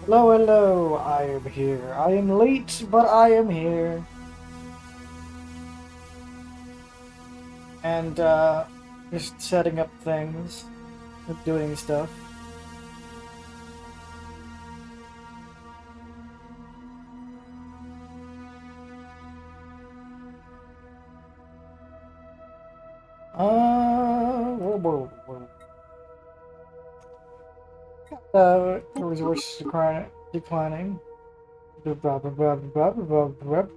Hello, hello, I am here. I am late, but I am here. And, just setting up things, doing stuff. Whoa, whoa. The resources declining.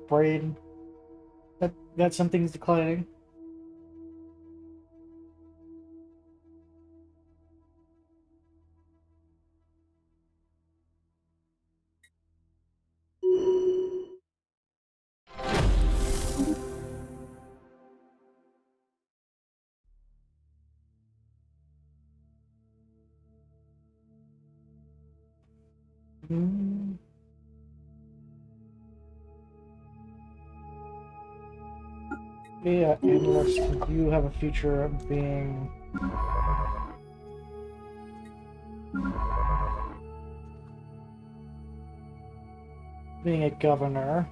Brain. That something's declining. Hmm. Yeah, analyst, you have a future of being a governor.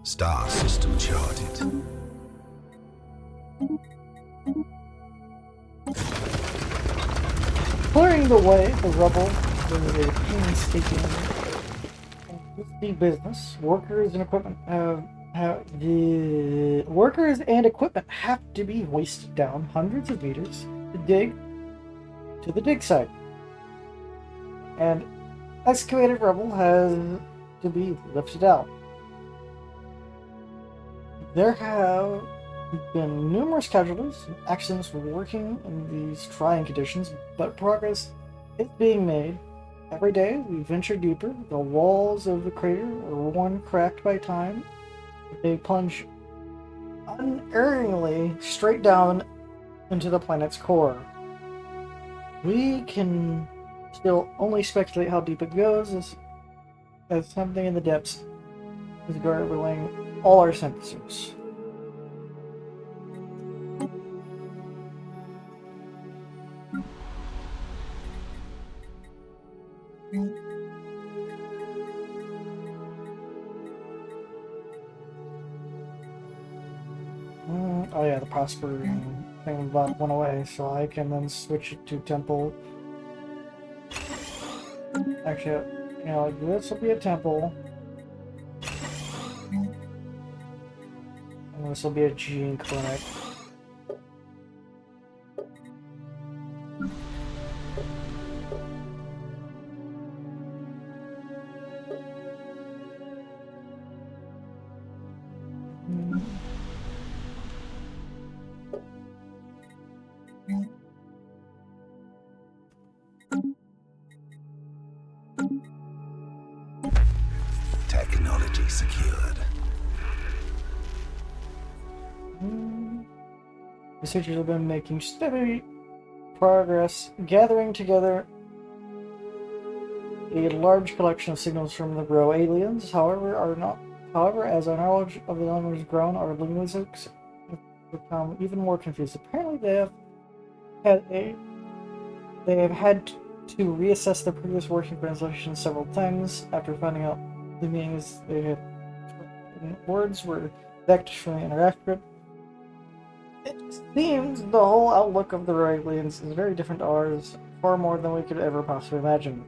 Star system charted. Clearing the way for rubble is a painstaking risky business. Workers and equipment have to be hoisted down hundreds of meters to dig to the dig site, and excavated rubble has to be lifted out. There have been numerous casualties and accidents working in these trying conditions, but progress is being made. Every day we venture deeper. The walls of the crater are worn cracked by time. They plunge unerringly straight down into the planet's core. We can still only speculate how deep it goes, as something in the depths is gargling all our senses. Oh yeah, the prospering thing about went away, so I can then switch it to temple. Actually, this will be a temple, and this will be a gene clinic. Technology secured. Researchers have been making steady progress, gathering together a large collection of signals from the Bro aliens. However, as our knowledge of the element has grown, our linguistics have become even more confused. Apparently, had a they have had to reassess their previous working translation several times after finding out the meanings they had in words were vectorally inaccurate. It seems the whole outlook of the aliens is very different to ours, far more than we could ever possibly imagine.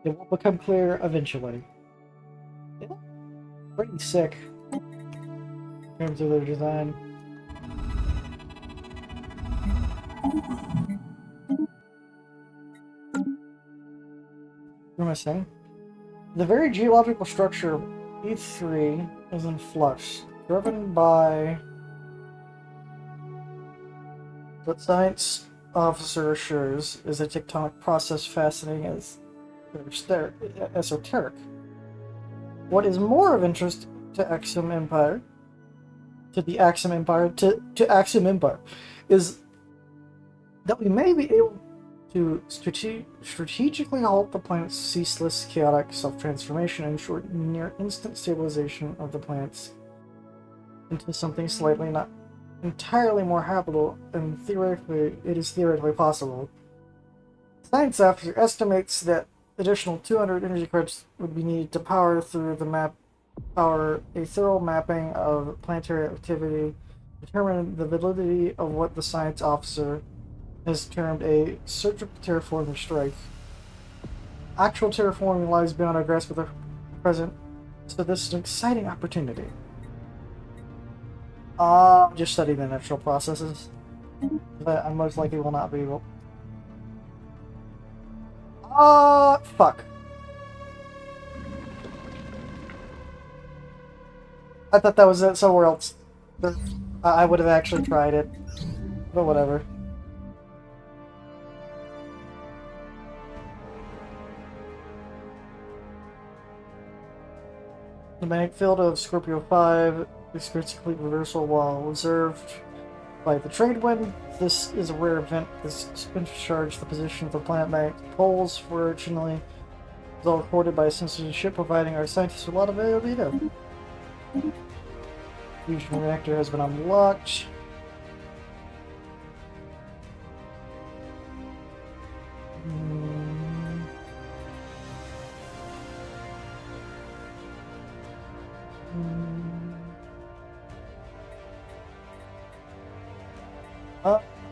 It will become clear eventually. They look pretty sick in terms of their design. What am I saying? The very geological structure of Ep4 is in flux, driven by what science officer assures is a tectonic process fascinating as esoteric. What is more of interest to Axiom Empire, to Axiom Empire, is that we may be able to strategically halt the planet's ceaseless, chaotic self-transformation and ensure near-instant stabilization of the planets into something slightly not entirely more habitable, and it is theoretically possible. Science officer estimates that additional 200 energy credits would be needed to power a thorough mapping of planetary activity, determine the validity of what the science officer has termed a surgical terraforming strike. Actual terraforming lies beyond our grasp at the present, so this is an exciting opportunity. Just study the natural processes that I most likely will not be able. Fuck. I thought that was it somewhere else. I would have actually tried it, but whatever. The magnetic field of Scorpio 5 experienced complete reversal while reserved by the trade wind. This is a rare event. This intercharged the position of the planet magnetic poles. Fortunately, it was all recorded by a sensitive ship, providing our scientists with a lot of valuable data. Fusion reactor has been unlocked.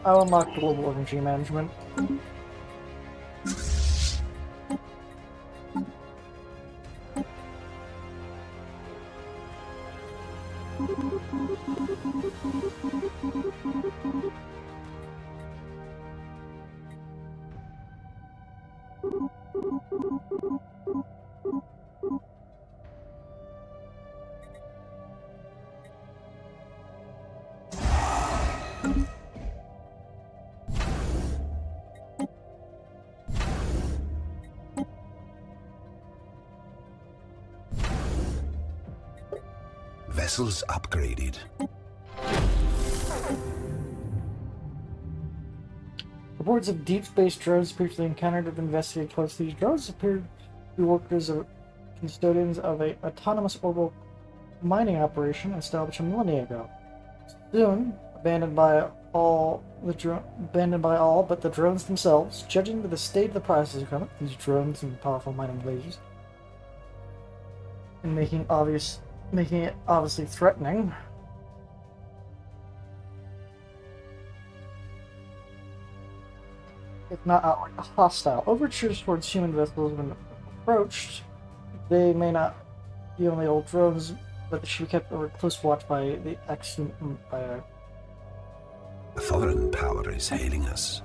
I'll unlock global energy management. Vessels upgraded. Reports of deep space drones previously encountered have investigated closely. These drones appear to be workers or custodians of an autonomous orbital mining operation established a millennia ago. Soon, abandoned by all but the drones themselves. Judging by the state of the process equipment, these drones and powerful mining lasers, and making it obviously threatening. If not outright hostile. Overtures towards human vessels when approached, they may not be only old drones, but they should be kept under close watch by the A foreign power is hailing us.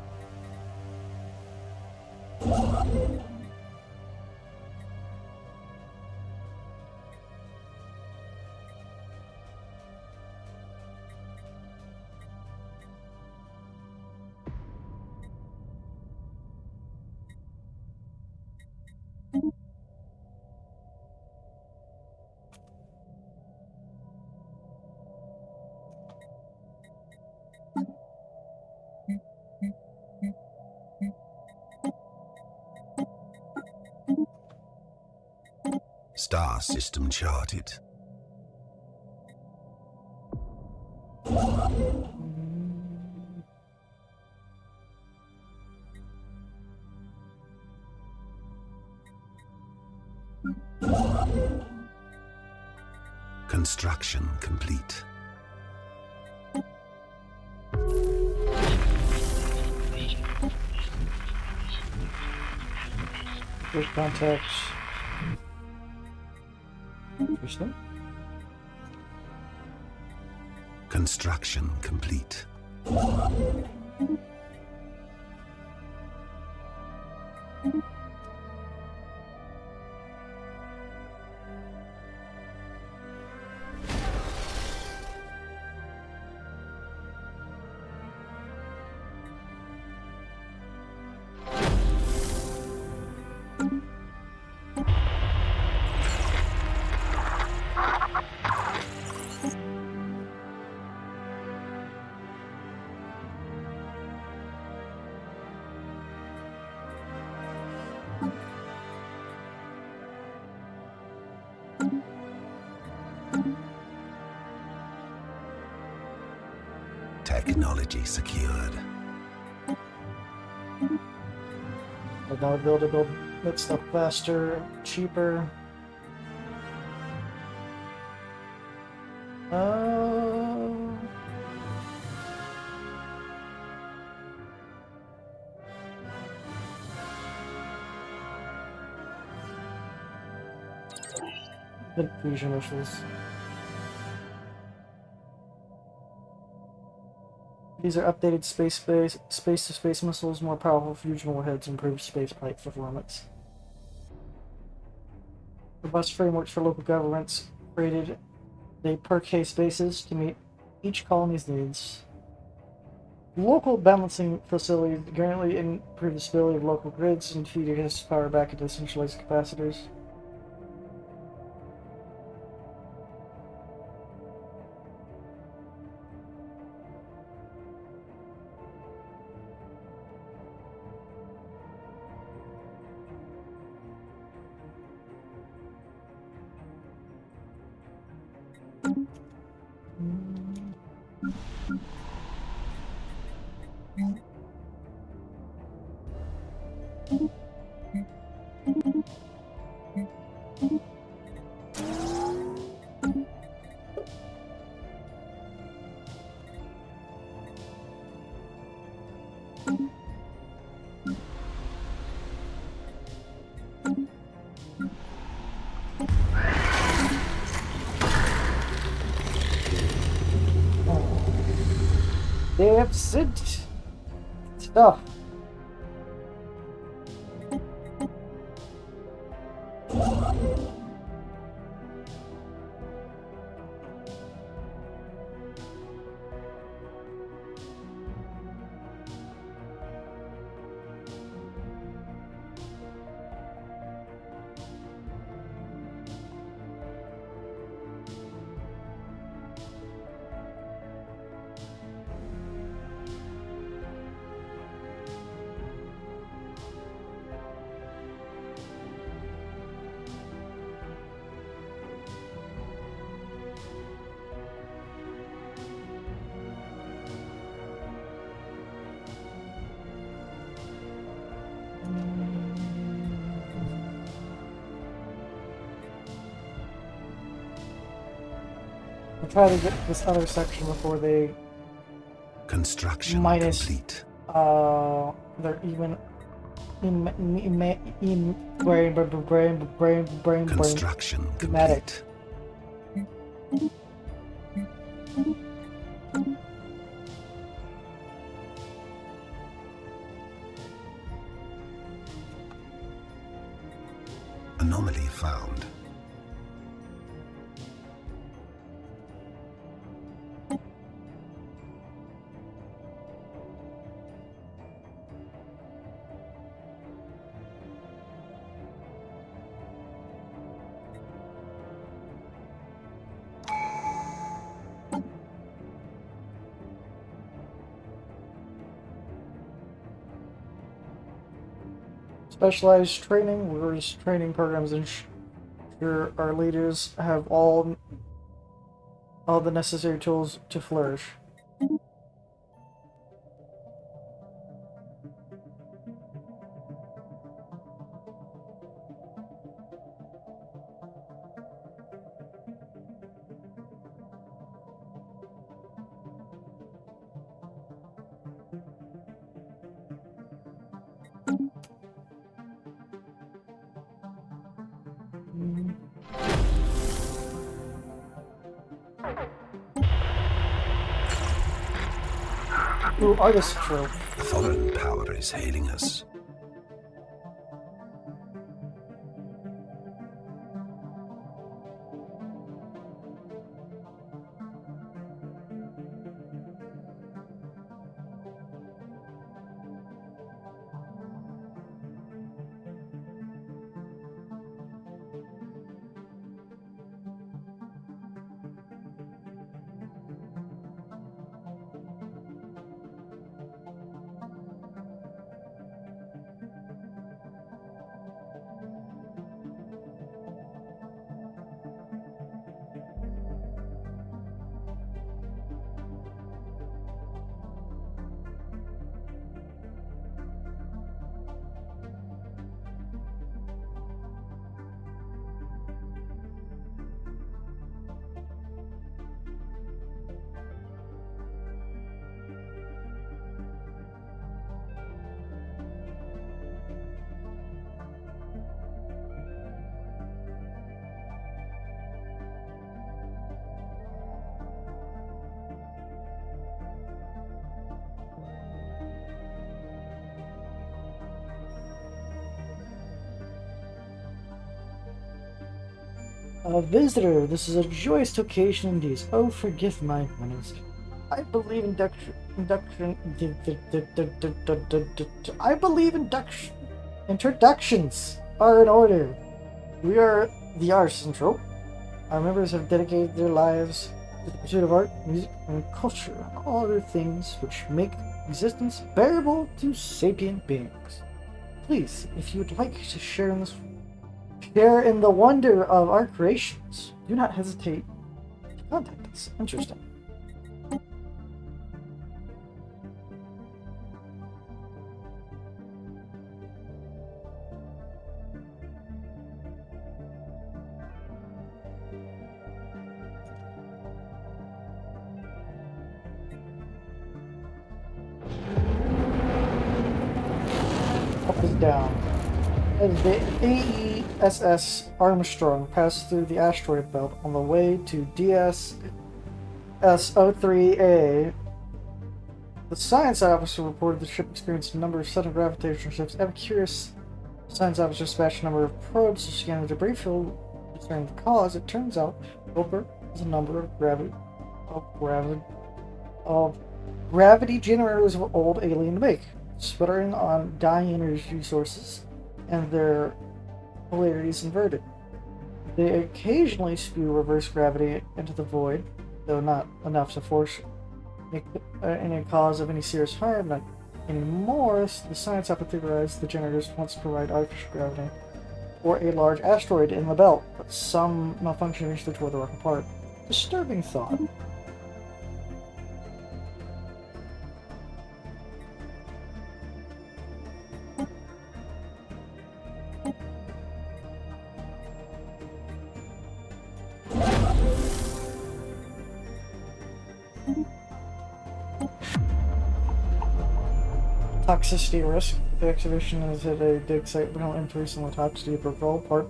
Star system charted. Construction complete. First contacts. Interesting. Construction complete. Technology secured. Another ability to build that stuff faster, cheaper. Uh, the fusion missiles. These are updated space-to-space missiles, more powerful fusion warheads, improved spaceplane performance. Robust frameworks for local governments created a per-case basis to meet each colony's needs. Local balancing facilities greatly improve the stability of local grids and feed gas power back into centralized capacitors. They have sent stuff. I'll try to get this other section before they Construction minus complete. they're even in brain Construction thematic. complete. Anomaly found. Specialized training, rigorous training programs ensure our leaders have all the necessary tools to flourish. Ooh, artist trope. A foreign power is hailing us. A visitor, this is a joyous occasion indeed. Oh, forgive my manners. I believe I believe introductions are in order. We are the Artisan Trope. Our members have dedicated their lives to the pursuit of art, music, and culture, and all other things which make existence bearable to sapient beings. Please, if you would like to share in the wonder of our creations, do not hesitate to contact us. Interesting. Up is down. As the AESS Armstrong passed through the asteroid belt on the way to DSS-03A, the science officer reported the ship experienced a number of sudden gravitational shifts. Epicurus science officer dispatched a number of probes to scan the debris field to determine the cause. It turns out Wilbur has a number of gravity generators of old alien make, sputtering on dying energy sources, and their polarities inverted. They occasionally spew reverse gravity into the void, though not enough to force any cause of any serious harm. Not anymore. The science officer theorized the generators once provide artificial gravity for a large asteroid in the belt, but some malfunction eventually tore the rock apart. Disturbing thought. Toxicity risk. The excavation is at a dig site will increase in the toxicity of the overall part.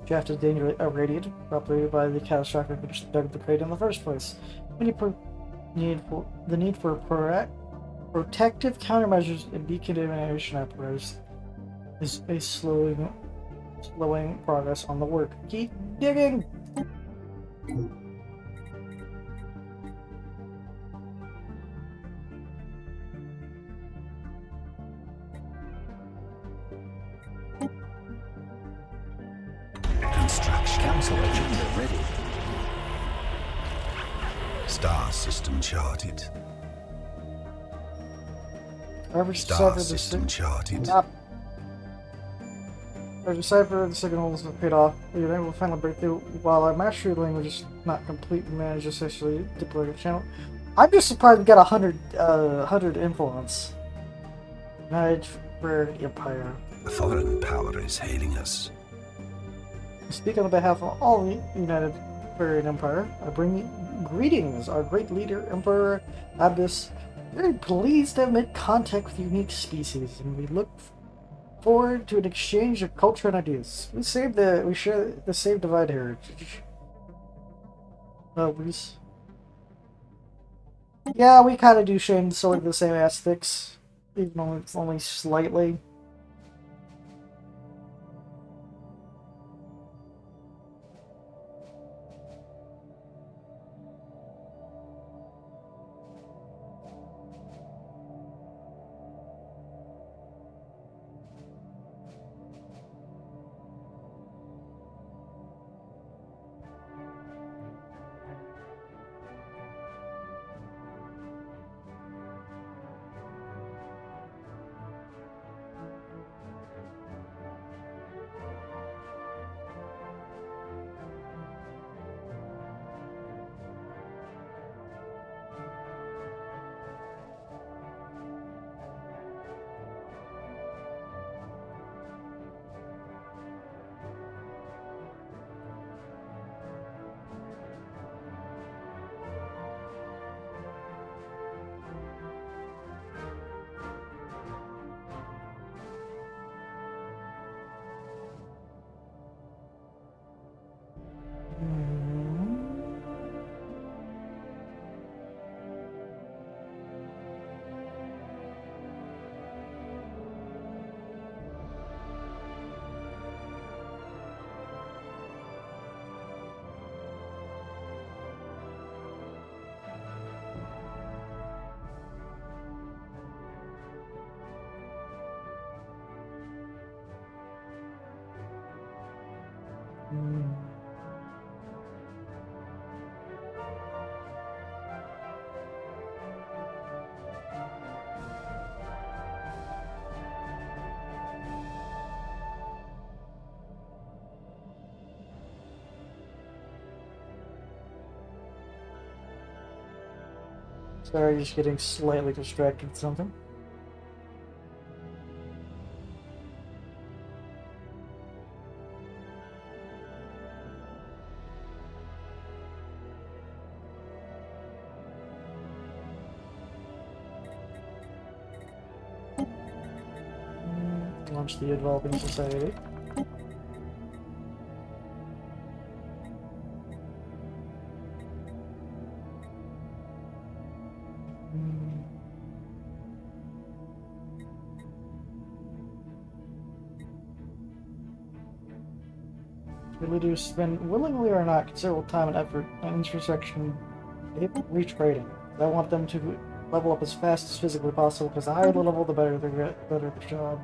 Shaft is dangerously irradiated, propagated by the catastrophic which dug the crate in the first place. The need for protective countermeasures and decontamination apparatus is a slowing progress on the work. Keep digging! Construction. Council agenda ready. Star system charted. Star system charted. I've deciphered the signals have paid off. We were able to finally break through. While our mastery language is not complete, we managed to successfully deploy the channel. I'm just surprised we got 100 influence. United for Empire. A foreign power is hailing us. I speak on behalf of all the United Furian Empire. I bring you greetings, our great leader, Emperor Abyss. Very pleased to have made contact with unique species, and we look forward to an exchange of culture and ideas. We share the same divide heritage. Yeah, we kind of do share sort of the same aesthetics, even though it's only slightly. Hmm. Sorry, just getting slightly distracted with something. Launch the Evolving Society. Really do spend, willingly or not, considerable time and effort on intersection retraining. I want them to level up as fast as physically possible, because the higher the level, the better the better the job.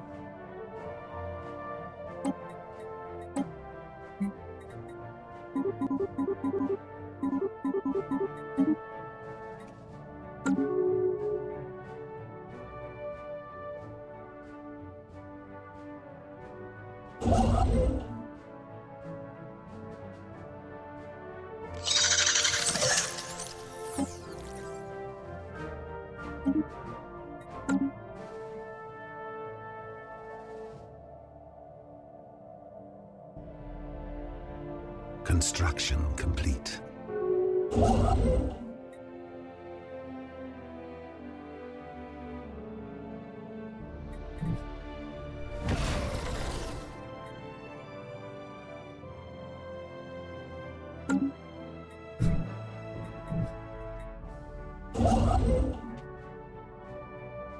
Construction complete.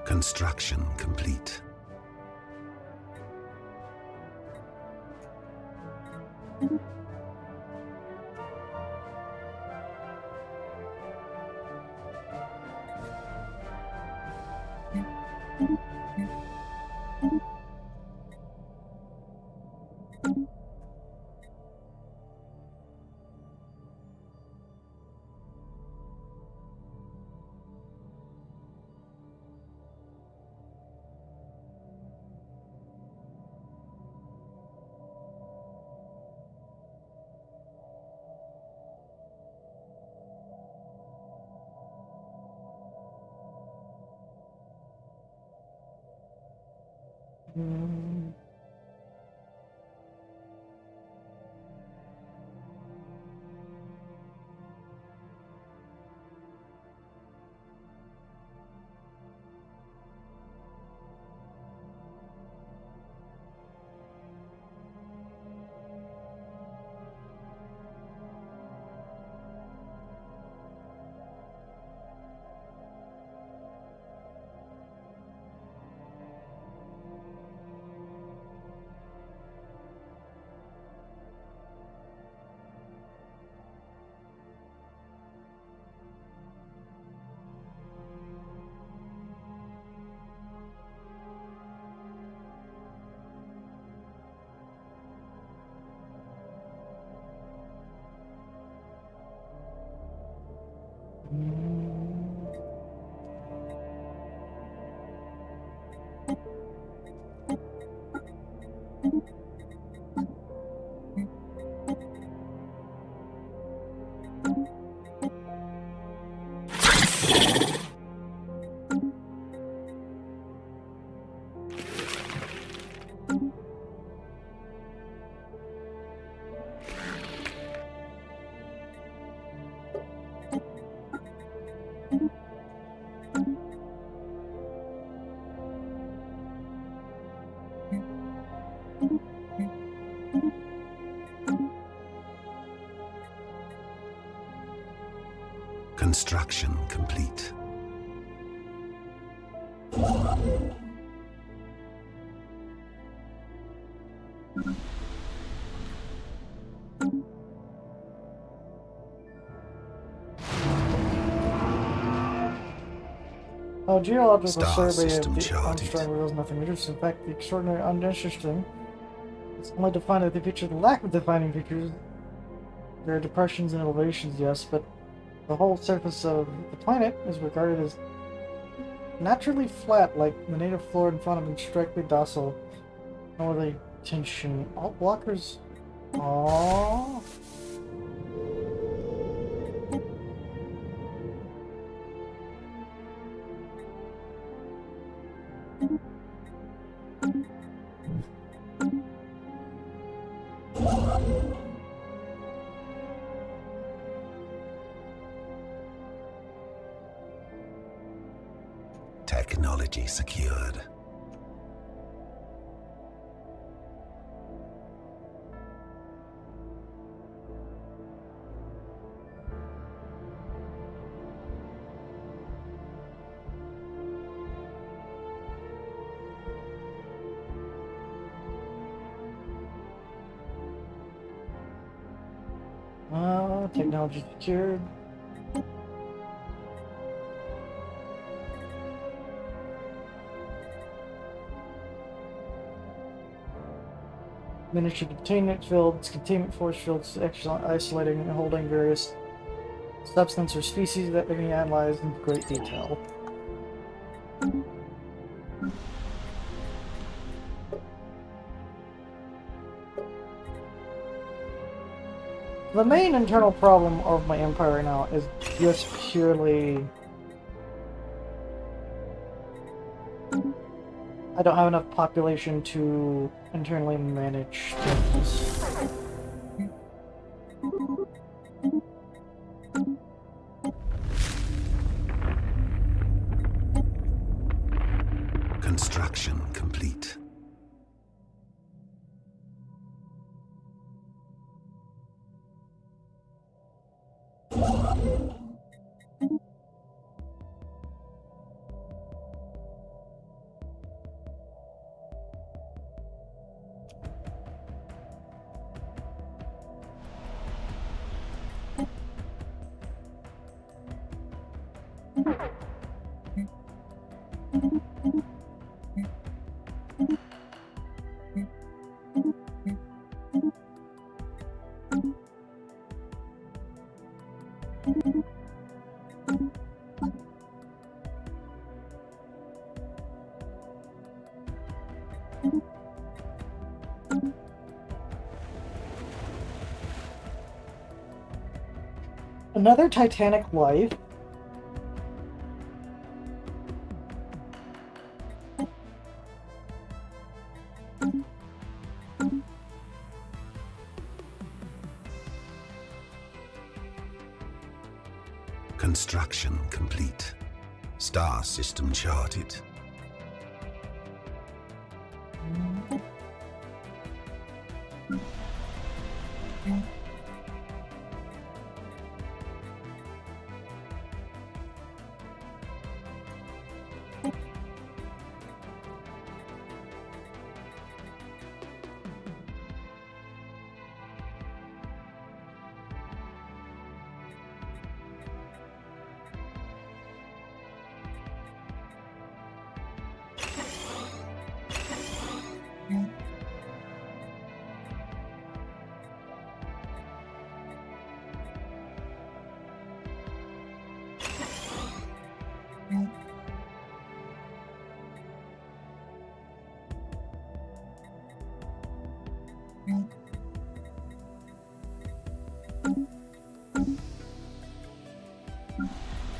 Construction complete. Construction complete. Geological Star survey of system the charted. Armstrong reveals nothing interesting. In fact, the extraordinary uninteresting It's only defined by the feature, the lack of defining features. There are depressions and elevations, yes, but the whole surface of the planet is regarded as naturally flat, like the native flora and fauna have been strictly docile. No other tension. Alt blockers. Aww. Technology secured. Technology secured. Miniature containment fields, containment force fields, isolating and holding various substance or species that may be analyzed in great detail. The main internal problem of my empire right now is just purely... I don't have enough population to internally manage things. Construction complete. Another Titanic life. Construction complete. Star system charted.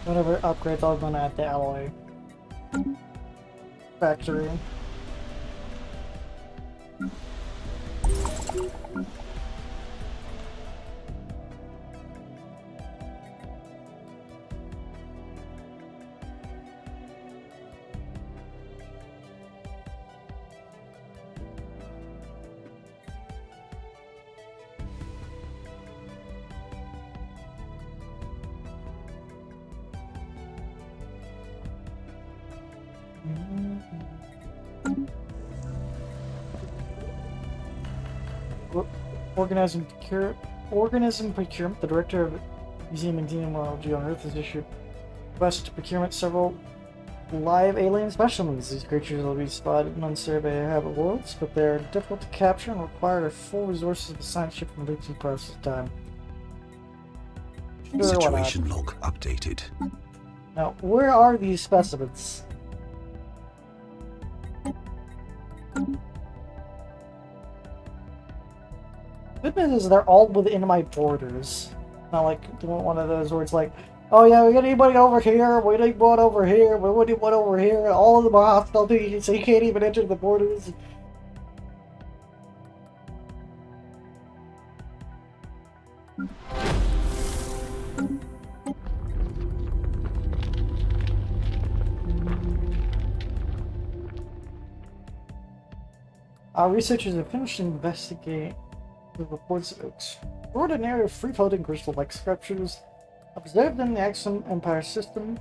Whatever upgrades I'm gonna add the alloy factory. Organism procurement. The director of Museum and Xenomology on Earth has issued requests to procurement several live alien specimens. These creatures will be spotted in unsurveyed habitable worlds, but they are difficult to capture and require the full resources of the science ship from leaking process time. Sure, Situation log updated. now, where are these specimens? Good news is they're all within my borders. Not like one of those where it's like, oh yeah, we got anybody over here, we need one over here, we need one over here, all of them are hostile to you, so you can't even enter the borders. Our researchers have finished investigating the reports of extraordinary free-floating crystal-like structures observed in the Axiom Empire system.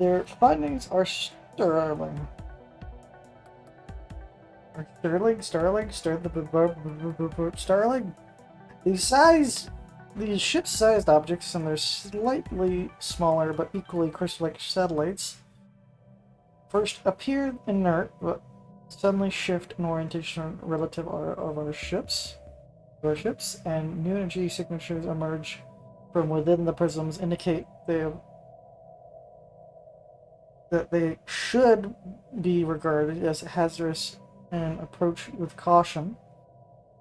Their findings are sterling. Starling. These ship-sized objects and their slightly smaller but equally crystal-like satellites first appeared inert, but suddenly shift in orientation relative of our ships, and new energy signatures emerge from within the prisms, indicate that they should be regarded as hazardous and approach with caution.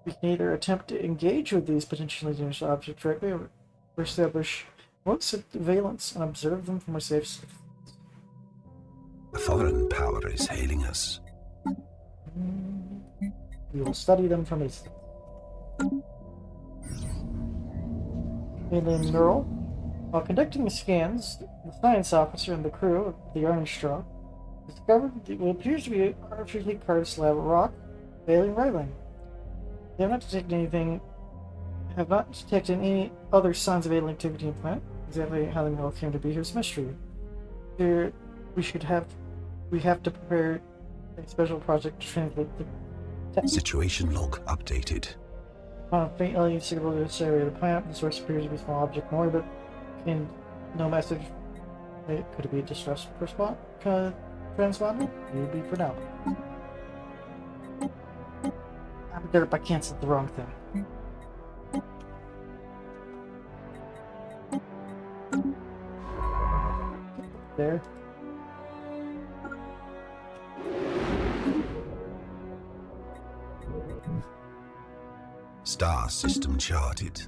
We can either attempt to engage with these potentially dangerous objects directly or establish remote surveillance and observe them from a safe distance. A foreign power is hailing us. We will study them from a distance. Alien Neural. While conducting the scans, the science officer and the crew of the Orange Straw discovered what appears to be an artificially carved slab of rock, alien railing. They have not detected any other signs of alien activity in the planet. Exactly how the mineral came to be here is a mystery. Here, we have to prepare a special project to translate the Situation log updated. On a faint alien signal in this area of the planet, the source appears to be a small object in orbit, and no message. Could it be a distress transponder? Maybe for now. I'm derp, I canceled the wrong thing. There. Star system charted.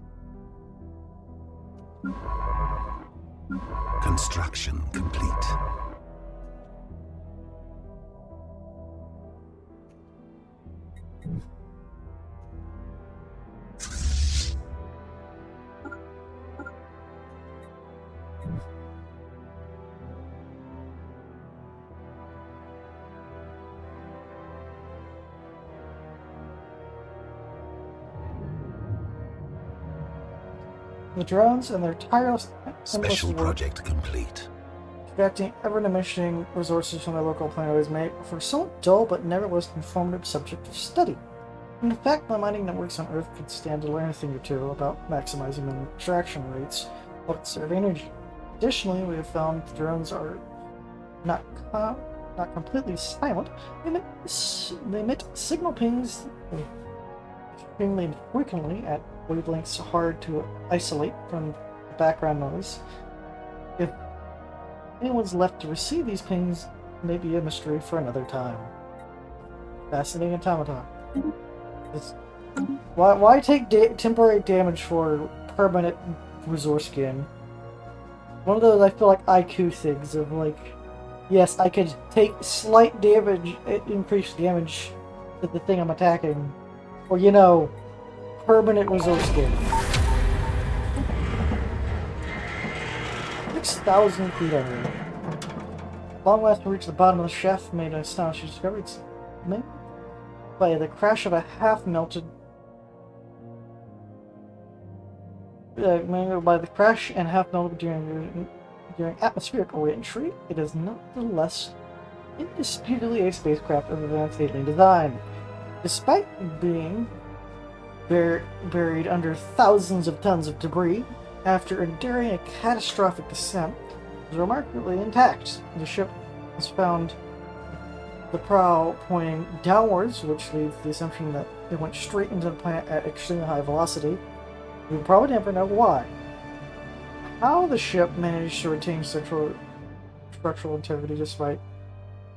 Construction complete. The drones and their tireless Special work project complete. extracting ever-diminishing resources from the local planet was made for a somewhat dull but nevertheless informative subject of study. In fact, the mining networks on Earth could stand to learn a thing or two about maximizing mineral extraction rates while conserving energy. Additionally, we have found the drones are not completely silent. They emit signal pings extremely frequently at wavelengths hard to isolate from background noise. If anyone's left to receive these pings, may be a mystery for another time. Fascinating automaton. Why take temporary damage for permanent resource gain? One of those, I feel like, IQ things of like, yes, I could take slight damage, increased damage to the thing I'm attacking, or, you know, permanent resource gain. 6,000 feet under. Long last we reached the bottom of the shaft, made an astonishing discovery. It's made by the crash of a half-melted by the crash and half-melted during atmospheric re-entry. It is nonetheless indisputably a spacecraft of advanced alien design. Despite being buried under thousands of tons of debris, after enduring a catastrophic descent, it was remarkably intact. The ship has found the prow pointing downwards, which leads to the assumption that it went straight into the planet at extremely high velocity. We probably never know why. How the ship managed to retain structural integrity despite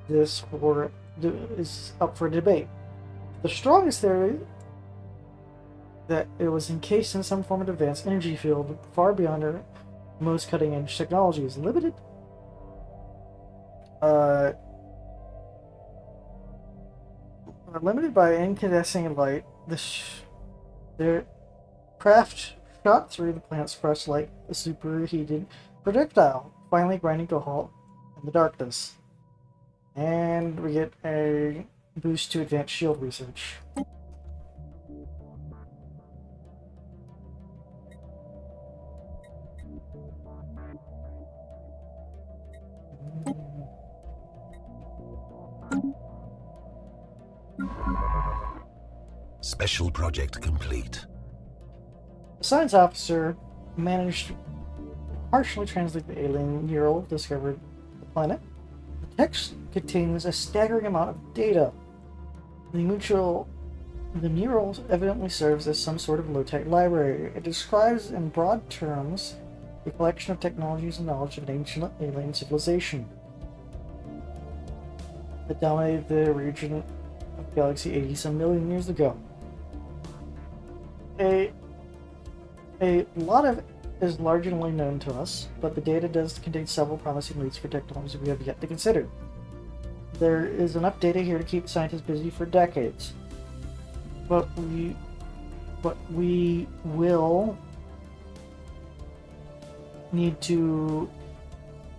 this is up for debate. The strongest theory that it was encased in some form of advanced energy field far beyond our most cutting-edge technologies. Limited by incandescent light, their craft shot through the planet's crust like a superheated projectile, finally grinding to a halt in the darkness. And we get a boost to advanced shield research. Special project complete. The science officer managed to partially translate the alien mural discovered the planet. The text contains a staggering amount of data. The mural evidently serves as some sort of low-tech library. It describes in broad terms a collection of technologies and knowledge of an ancient alien civilization that dominated the region of Galaxy 80-some million years ago. A lot of it is largely known to us, but the data does contain several promising leads for technologies we have yet to consider. There is enough data here to keep scientists busy for decades. But we will need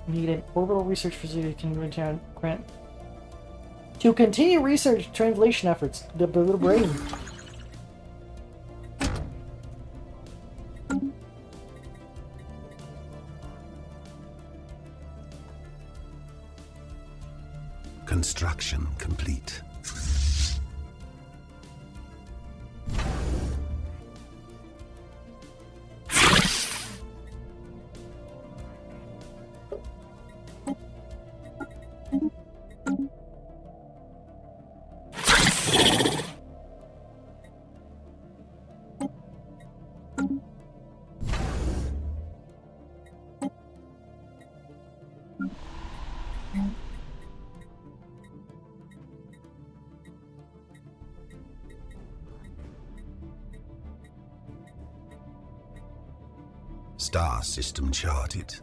an orbital research facility to continue research translation efforts. The brain. Construction complete. Star system charted.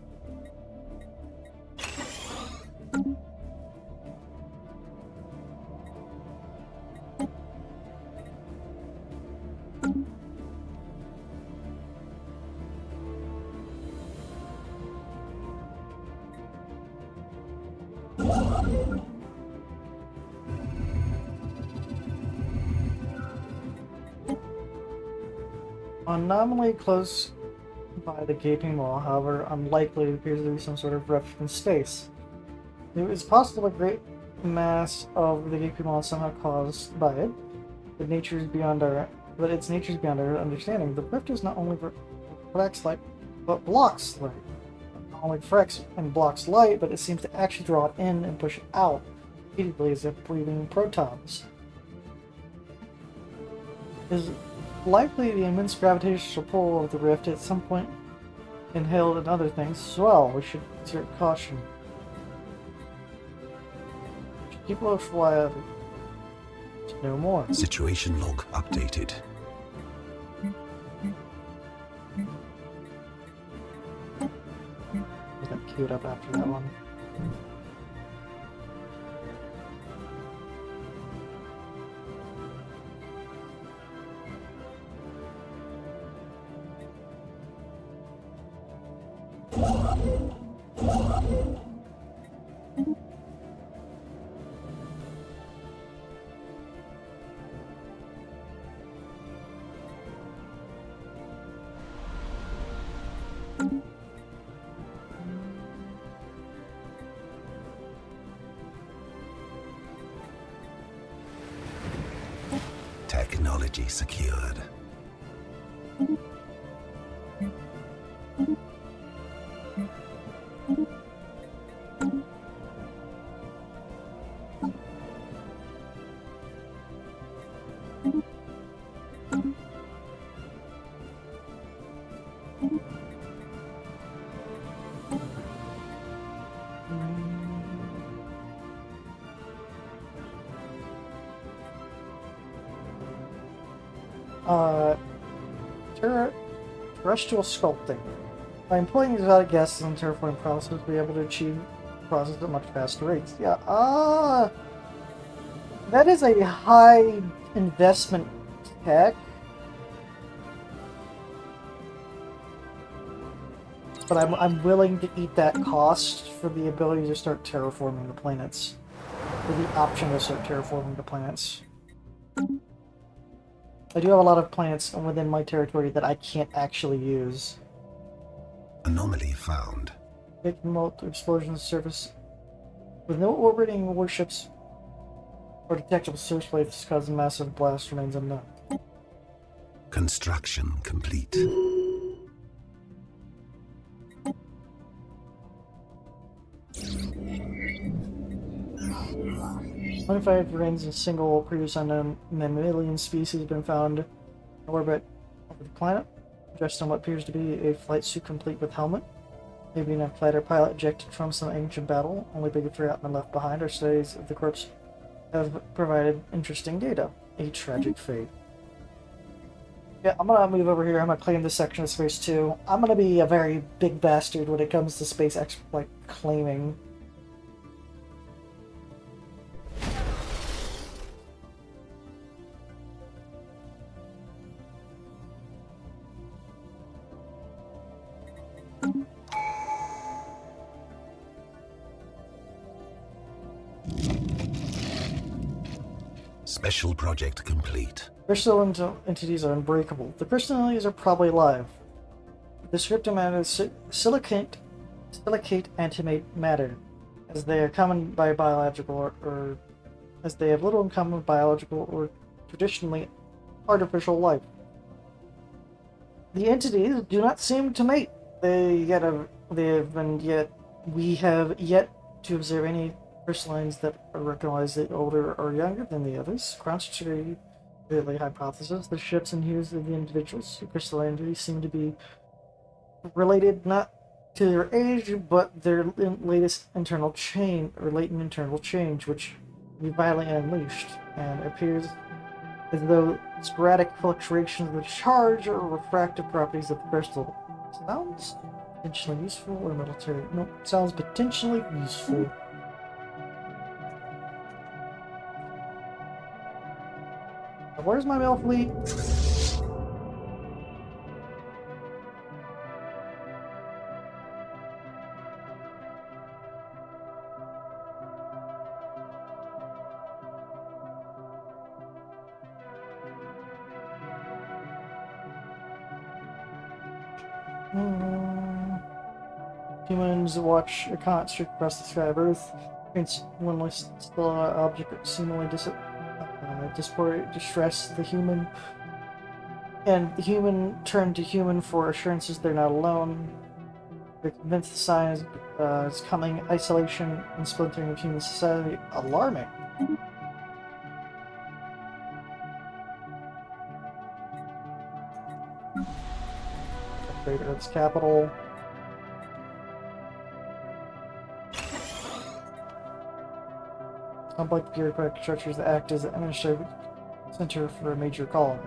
Anomaly close by the gaping wall, however, unlikely, appears to be some sort of rift in space. It is possible a great mass of the gaping wall is somehow caused by it, but its nature is beyond our understanding. The rift is not only reflects light, but blocks light. Not only reflects and blocks light, but it seems to actually draw it in and push it out, repeatedly as if breathing protons. Is likely the immense gravitational pull of the rift at some point inhaled and other things as well. We should exert caution. Keep a low fly to know more. Situation log updated. I got queued up after that one. Technology secured. Uh, terrestrial sculpting. By employing exotic gases and terraforming processes, we'll be able to achieve the process at much faster rates. Yeah, that is a high investment tech. But I'm willing to eat that cost for the ability to start terraforming the planets. For the option to start terraforming the planets. I do have a lot of planets within my territory that I can't actually use. Anomaly found. Big remote explosions surface with no orbiting warships or detectable search waves causing massive blast remains unknown. Construction complete. Modified remains a single previous unknown mammalian species have been found in orbit over the planet, dressed in what appears to be a flight suit complete with helmet. Maybe a fighter pilot ejected from some ancient battle, only to be forgotten and left behind. Our studies of the corpse have provided interesting data. A tragic fate. Yeah, I'm gonna move over here. I'm gonna claim this section of space too. I'm gonna be a very big bastard when it comes to space claiming. Special project complete. Crystal entities are unbreakable. The crystal entities are probably alive. The descriptive matter is silicate antimate matter, as they are common by biological or as they have little in common with biological or traditionally artificial life. The entities do not seem to mate. We have yet to observe any crystallines that are recognized older or younger than the others. Contrary to the hypothesis, the shapes and hues of the individuals, the crystalline entities seem to be related not to their age, but their latest internal chain or latent internal change, which can be violently unleashed, and appears as though sporadic fluctuations of the charge or refractive properties of the crystal. Sounds potentially useful or military? Nope, sounds potentially useful. Where's my mail fleet? Humans watch a comet streak across the sky of Earth. It's one less stellar object seemingly distress the human, and the human turn to human for assurances they're not alone. They're convinced the sign is coming. Isolation and splintering of human society alarming. Upgrade Earth's capital. Complex bureaucratic structures that act as an administrative center for a major colony.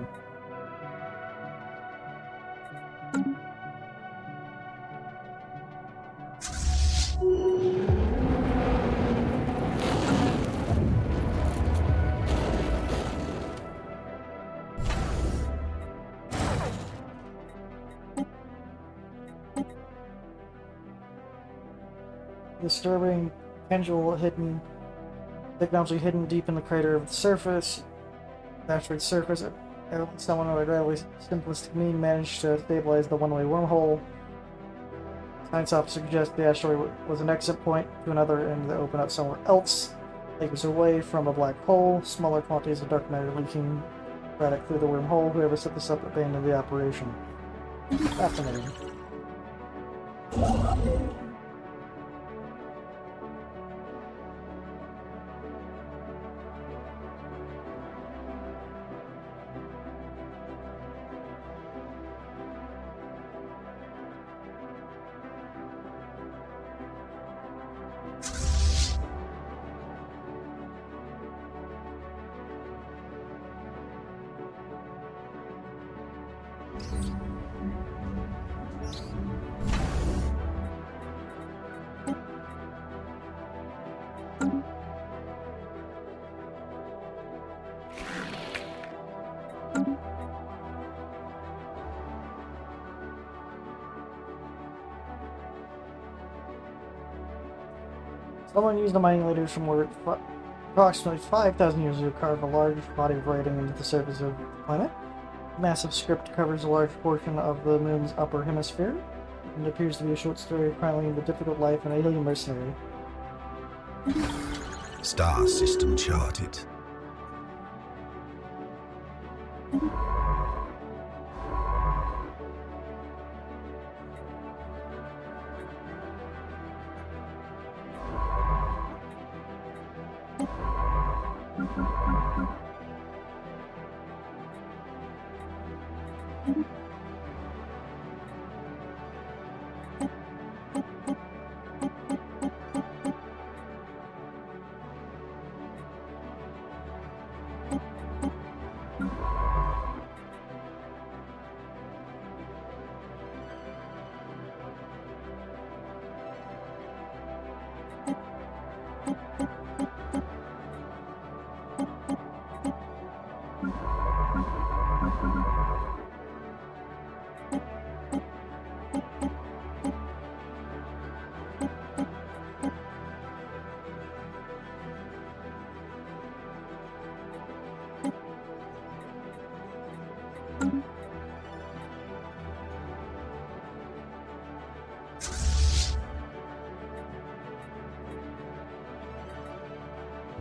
Disturbing potential technology hidden deep in the crater of the surface. The asteroid's surface, someone with a relatively simplistic means managed to stabilize the one-way wormhole. Science officer suggests the asteroid was an exit point to another and to open up somewhere else. It was away from a black hole. Smaller quantities of dark matter leaking erratic through the wormhole. Whoever set this up abandoned the operation. Fascinating. Someone used the mining laders from approximately 5,000 years ago to carve a large body of writing into the surface of the planet. A massive script covers a large portion of the moon's upper hemisphere, and it appears to be a short story chronicling the difficult life of an alien mercenary. Star system charted.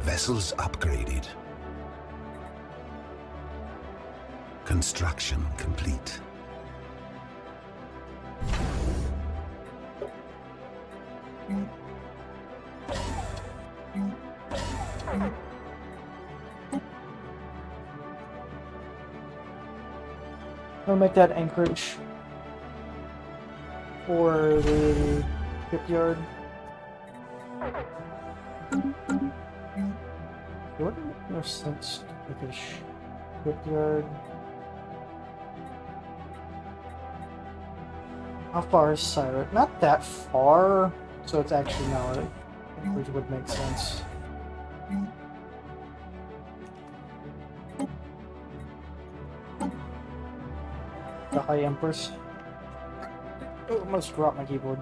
Vessels upgraded. Construction complete. We'll make that anchorage for the shipyard. It wouldn't make no sense to make a shipyard. How far is Cyrus? Not that far, so it's actually no, which would make sense. The High Empress. Oh, I almost dropped my keyboard.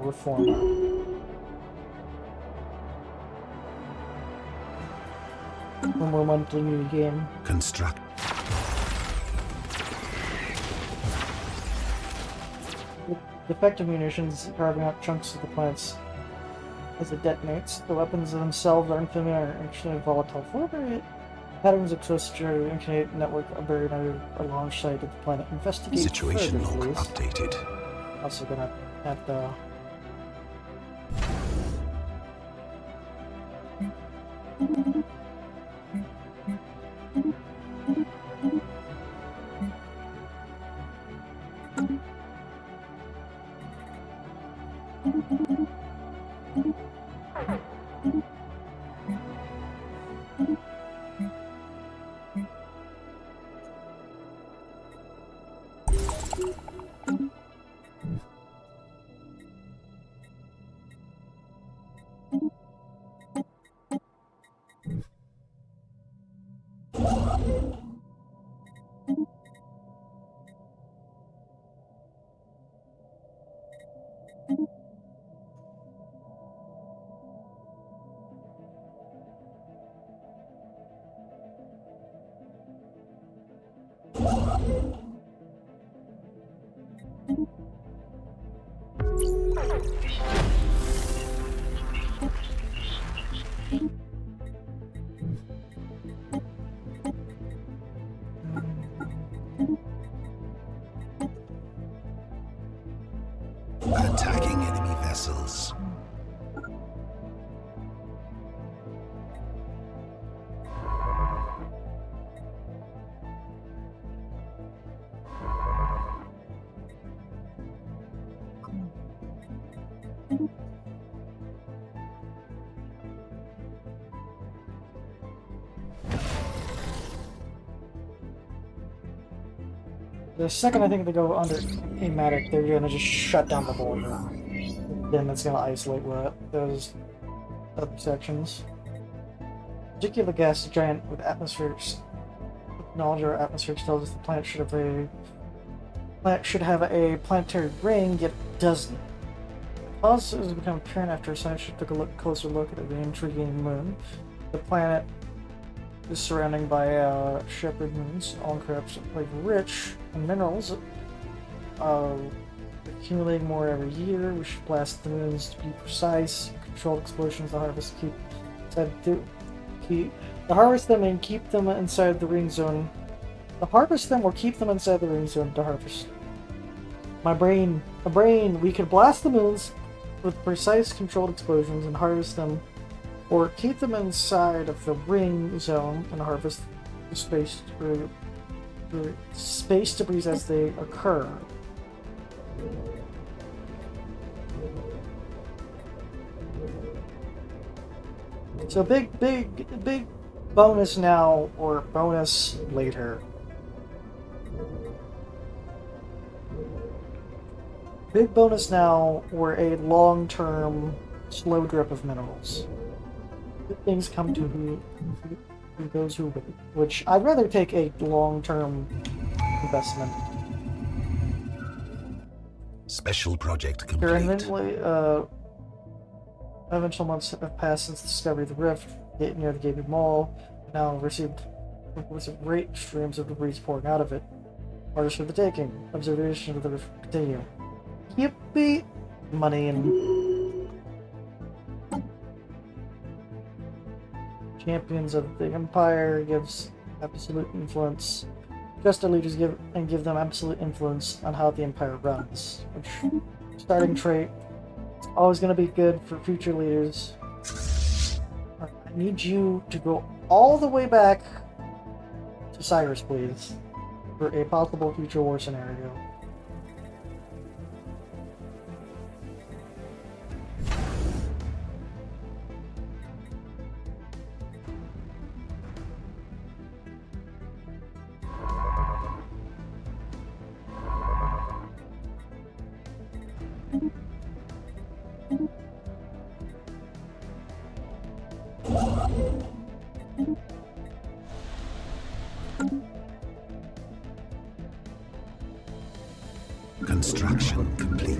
Reformer. One more monthly new game. Construct. With defective munitions carving out chunks of the planets as it detonates. The weapons themselves are unfamiliar and extremely volatile. Further, patterns of close to internet network are buried under a long side of the planet. Investigate Situation further, log please. updated. Also gonna have to. Attacking enemy vessels. The second I think they go under Amatic, they're gonna just shut down the border. Then it's gonna isolate those other sections. Particular gas giant with atmospherics knowledge or atmospherics tells us the planet should have a planetary ring, yet doesn't. The cause has become apparent after scientists took a closer look at the intriguing moon. The planet is surrounded by shepherd moons, all encrypted, like rich in minerals, accumulating more every year. We should blast the moons to be precise, controlled explosions, the harvest harvest them and keep them inside the ring zone. To harvest them or keep them inside the ring zone to harvest. My brain, we could blast the moons with precise controlled explosions and harvest them, or keep them inside of the ring zone and harvest the space debris as they occur. So big bonus now, or bonus later. Big bonus now, or a long-term slow drip of minerals. Good things come to those who wait, which I'd rather take a long-term investment. Special project complete. Eventual months have passed since the discovery of the rift near the Gaping Mall. Now received great streams of debris pouring out of it. Orders for the taking. Observation of the rift continue. Yippee! Money and champions of the Empire gives absolute influence. Just leaders give them absolute influence on how the Empire runs. Which, starting trait, it's always going to be good for future leaders. I need you to go all the way back to Cyrus, please, for a possible future war scenario. Construction complete.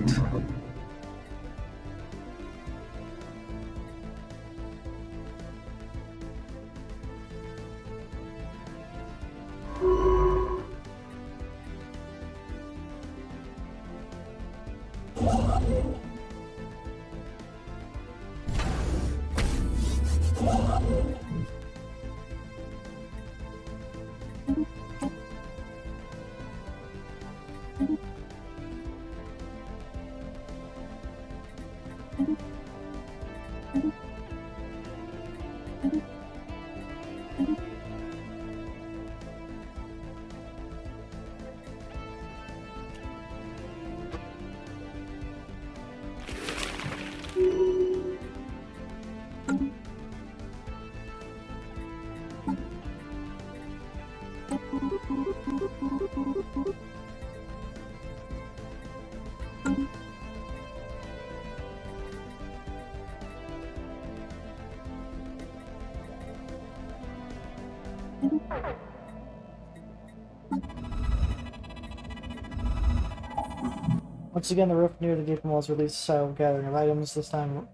Once again, the rift near the Gaping Walls released a style gathering of items. This time,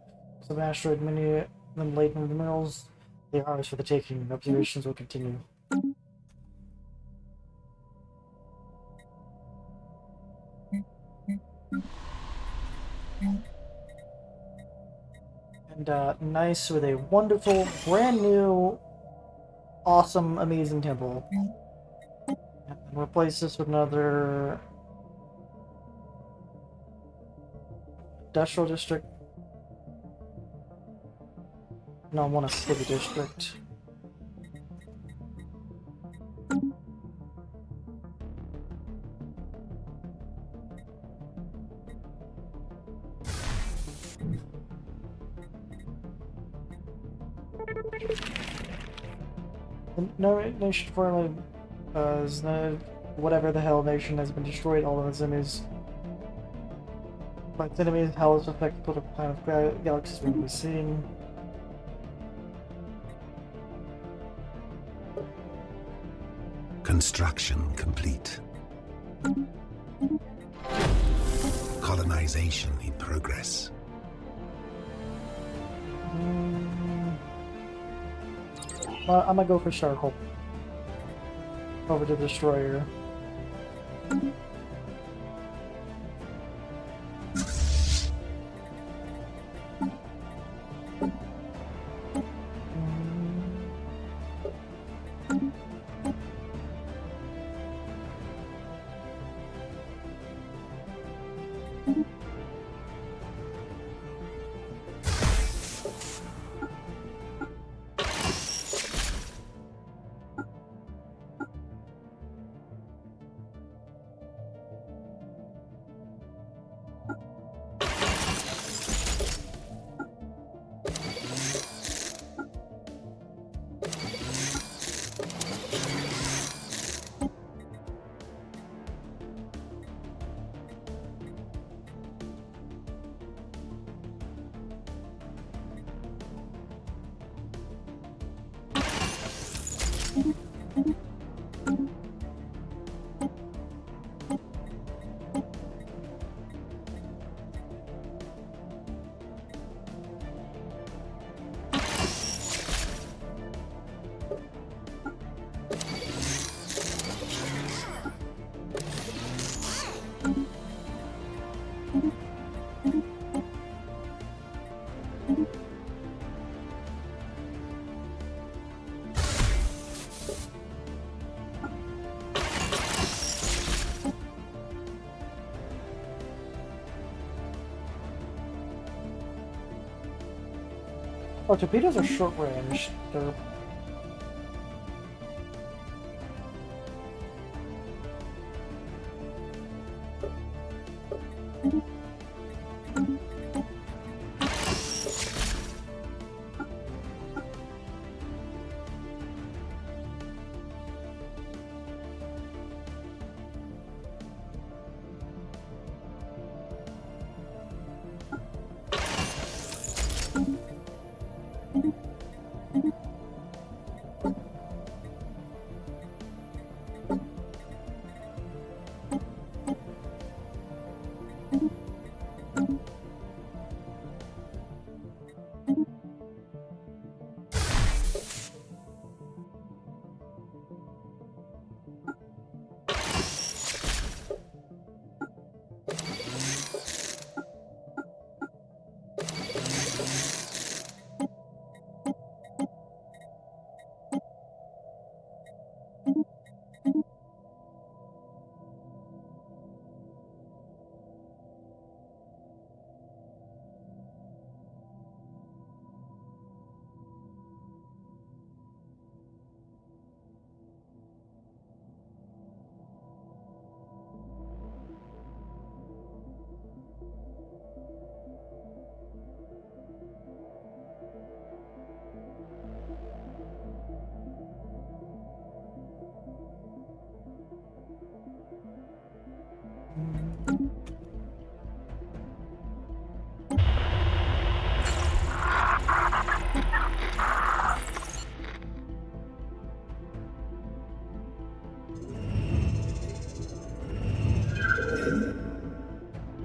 some asteroid many of them laden with minerals. They are ours for the taking. Observations will continue. And nice with a wonderful, brand new, awesome, amazing temple. And replace this with another industrial district. No, I want a city district. No nation formerly is no whatever the hell nation has been destroyed. All of its enemies by its enemies. How is affected what kind of galaxies we'll be seeing. Construction complete. Colonization in progress. I'm gonna go for Starhole. Over to Destroyer. Oh, torpedoes are short range. They're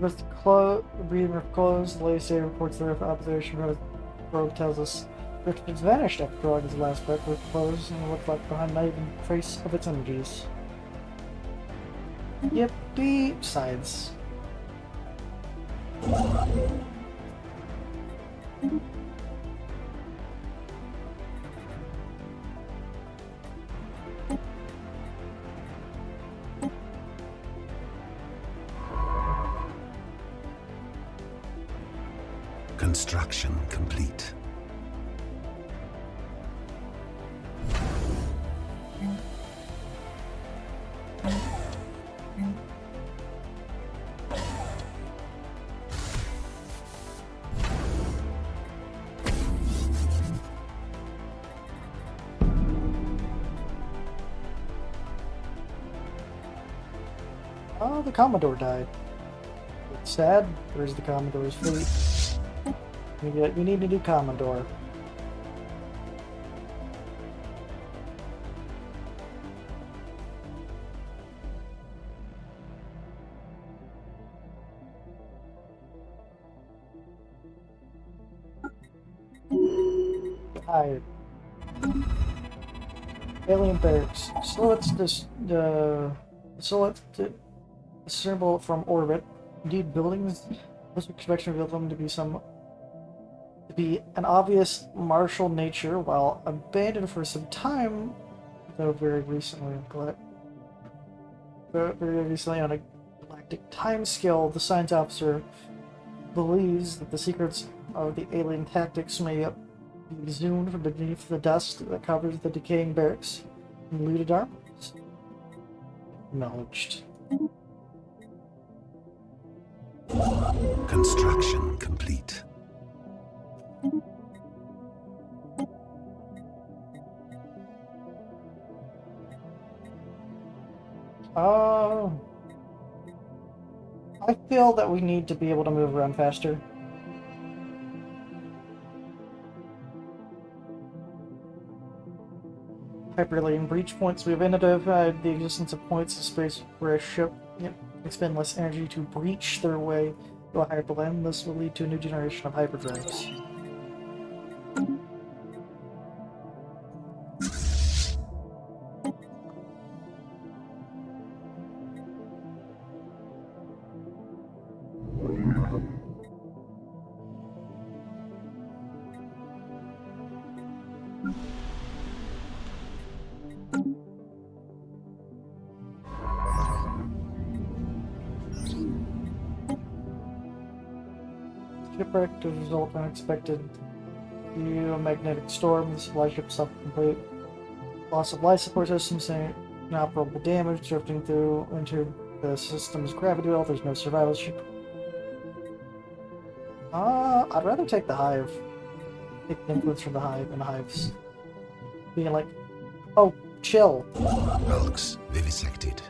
with breathing closed, Lacey reports the observation road tells us Rift has vanished after drawing his last breath with closed and looked like behind not even a trace of its energies. Yippee! Sides. Construction complete. Oh, the Commodore died. It's sad. Where's the Commodore's fleet? We need a new Commodore. Hi. Alien barracks. Silhouettes discernible from orbit. Indeed, buildings most inspection revealed them to be an obvious martial nature, while abandoned for some time, though very recently on a galactic timescale. The science officer believes that the secrets of the alien tactics may be exhumed from beneath the dust that covers the decaying barracks and looted armories. Acknowledged. Construction complete. I feel that we need to be able to move around faster. Hyperlane breach points. We have identified the existence of points in space where a ship expend less energy to breach their way to a hyperlane. This will lead to a new generation of hyperdrives. Shipwreck to result unexpected geomagnetic storm. The supply ship suffered complete loss of life support systems, inoperable damage, drifting through into the system's gravity well. There's no survival ship. I'd rather take the hive. Take the influence from the hive and the hives being like, oh, chill. Hulks vivisected.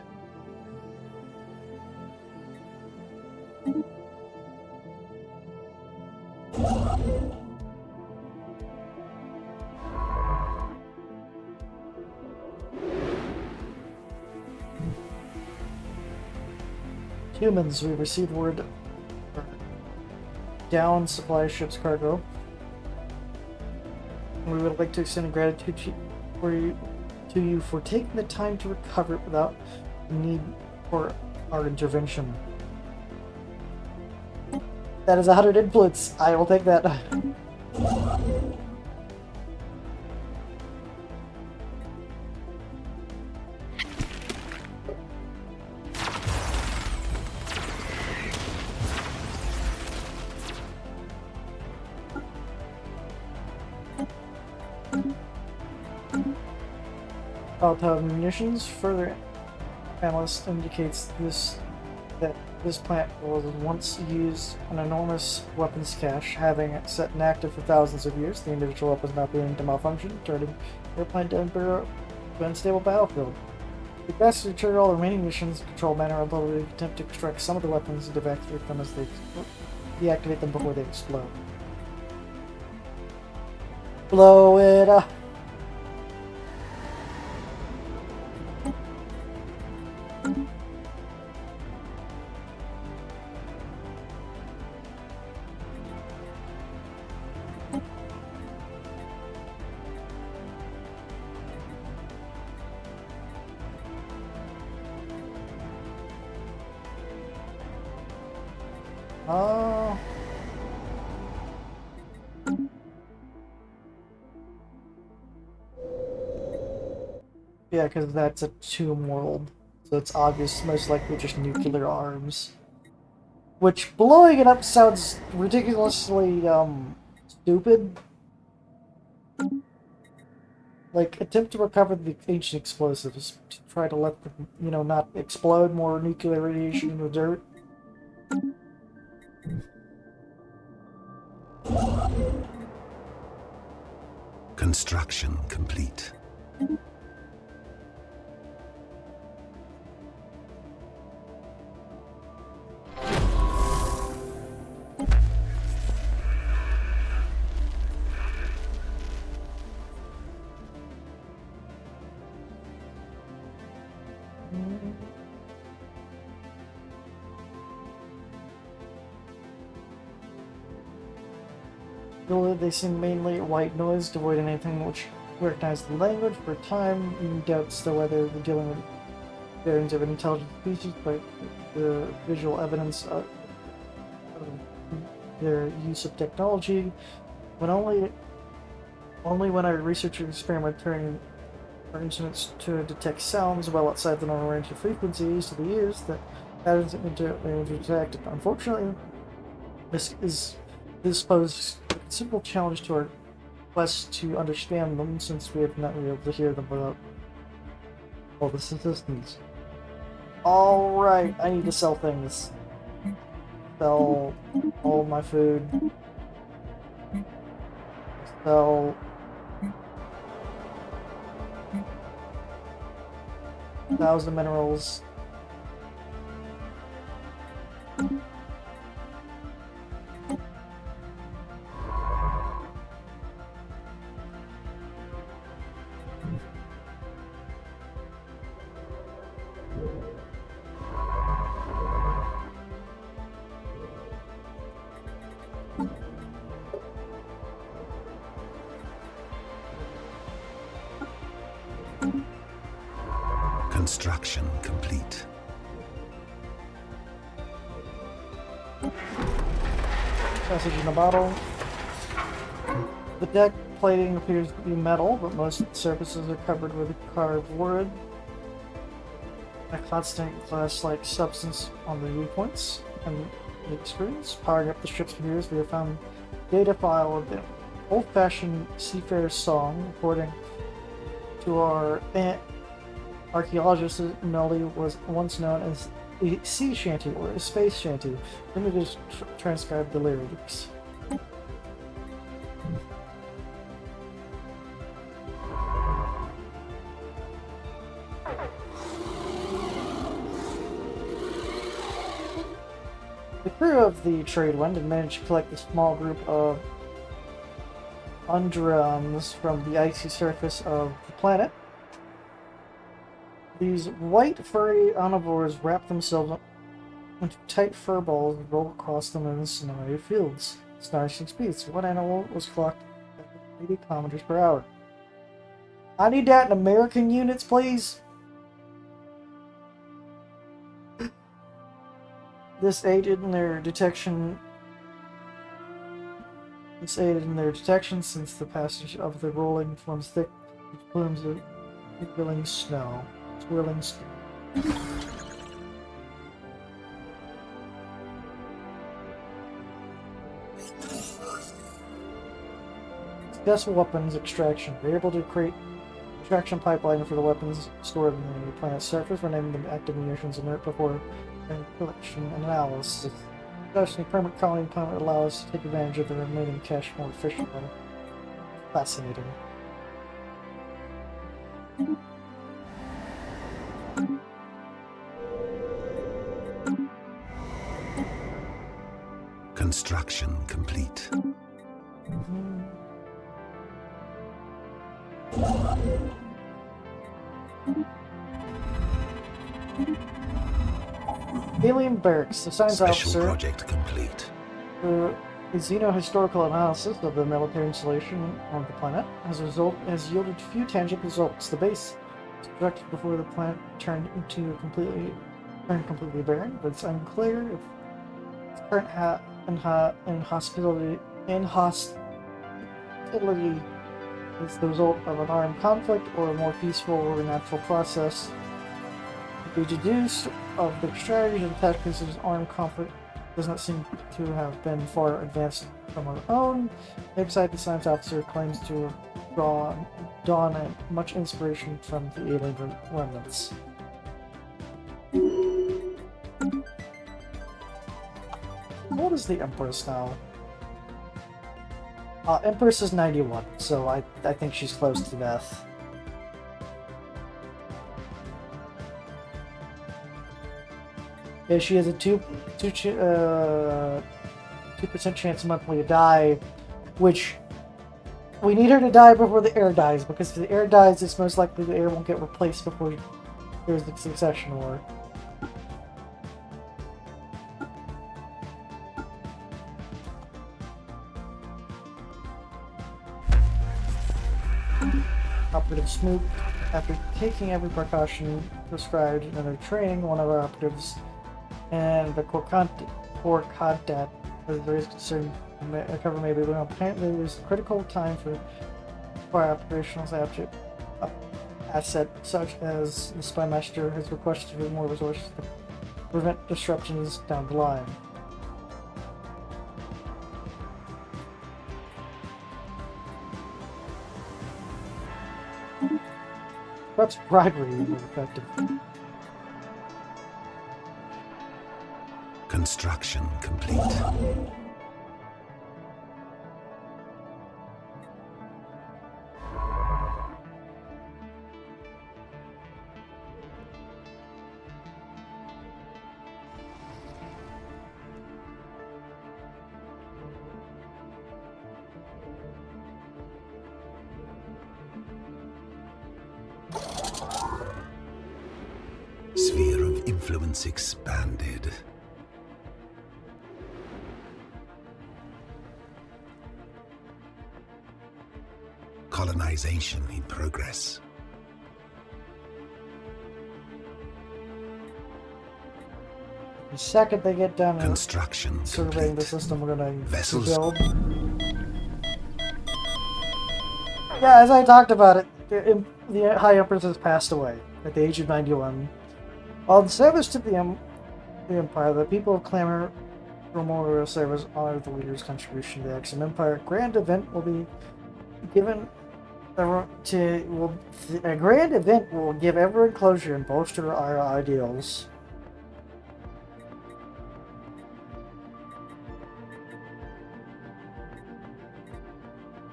Humans, we received word down supply ship's cargo. We would like to extend gratitude to you for taking the time to recover it without need for our intervention. That is 100 influence. I will take that. Volatile munitions. Further analyst indicates that this plant was once used an enormous weapons cache, having it set inactive for thousands of years. The individual weapons now beginning to malfunction, turning their plant to an unstable battlefield. The best to return all the remaining munitions, control manner ability to attempt to extract some of the weapons and deactivate them as they deactivate them before they explode. Blow it up. Yeah, because that's a tomb world, so it's obvious, most likely just nuclear arms. Which, blowing it up sounds ridiculously, stupid. Like, attempt to recover the ancient explosives. To try to let them, not explode more nuclear radiation in the dirt. Construction complete. Though they seem mainly white noise, devoid of anything which recognized the language. For a time, he doubts though whether we're dealing with variants of an intelligent species, but the visual evidence of their use of technology, when only when our researchers experiment turning our instruments to detect sounds well outside the normal range of frequencies to the ears that patterns detected. Unfortunately, this poses a considerable challenge to our quest to understand them, since we have not been able to hear them without all this assistance. Alright, I need to sell things. Sell all my food. Sell 1,000 minerals. Construction complete. Message in a bottle. The deck plating appears to be metal, but most of the surfaces are covered with carved wood. A constant glass-like substance on the viewpoints and the screens. Powering up the ship's computers, we have found data file of the old-fashioned seafarer's song. According to our archaeologist, the melody was once known as a sea shanty or a space shanty. Let me just transcribe the lyrics. The crew of the Tradewind had managed to collect a small group of undrums from the icy surface of the planet. These white, furry omnivores wrap themselves into tight fur balls and roll across the moon's snowy fields. Astonishing speeds. One animal was clocked at 80 kilometers per hour. I need that in American units, please. This aided in their detection. Since the passage of the rolling forms thick plumes of swirling snow. Successful weapons extraction. We're able to create extraction pipeline for the weapons stored in the planet's surface, renaming them active munitions inert before collection and analysis. Thus, the permanent colony planet allow us to take advantage of the remaining cache more efficiently. Fascinating. Construction complete. Alien Barracks, the science Special officer. project complete. The xenohistorical analysis of the military installation on the planet has yielded few tangible results. The base was constructed before the planet turned completely barren, but it's unclear if its current inhospitality is the result of an armed conflict or a more peaceful or natural process. We deduce of the strategies and tactics of armed conflict does not seem to have been far advanced from our own. Inside, the science officer claims to draw much inspiration from the alien remnants. What is the Empress now? Empress is 91, so I think she's close to death. Yeah, she has a 2% chance monthly to die, which we need her to die before the heir dies, because if the heir dies, it's most likely the heir won't get replaced before there's the succession war. Operative Smoot, after taking every precaution prescribed in their training, one of our operatives and the core contact, as there is concerned, cover may be wrong. Apparently, there's critical time for operational asset, such as the Spy Master has requested for more resources to prevent disruptions down the line. Perhaps bribery is more effective. Construction complete. Sphere of influence expanded. Colonization in progress. The second they get done Construction surveying complete. the system, we're gonna Vessels. build. Yeah, as I talked about it, the High Empress has passed away at the age of 91. While in service to the Empire, the people of Clamor Memorial Service honor the leader's contribution to the Exum Empire. A grand event will be given a grand event will give everyone closure and bolster our ideals.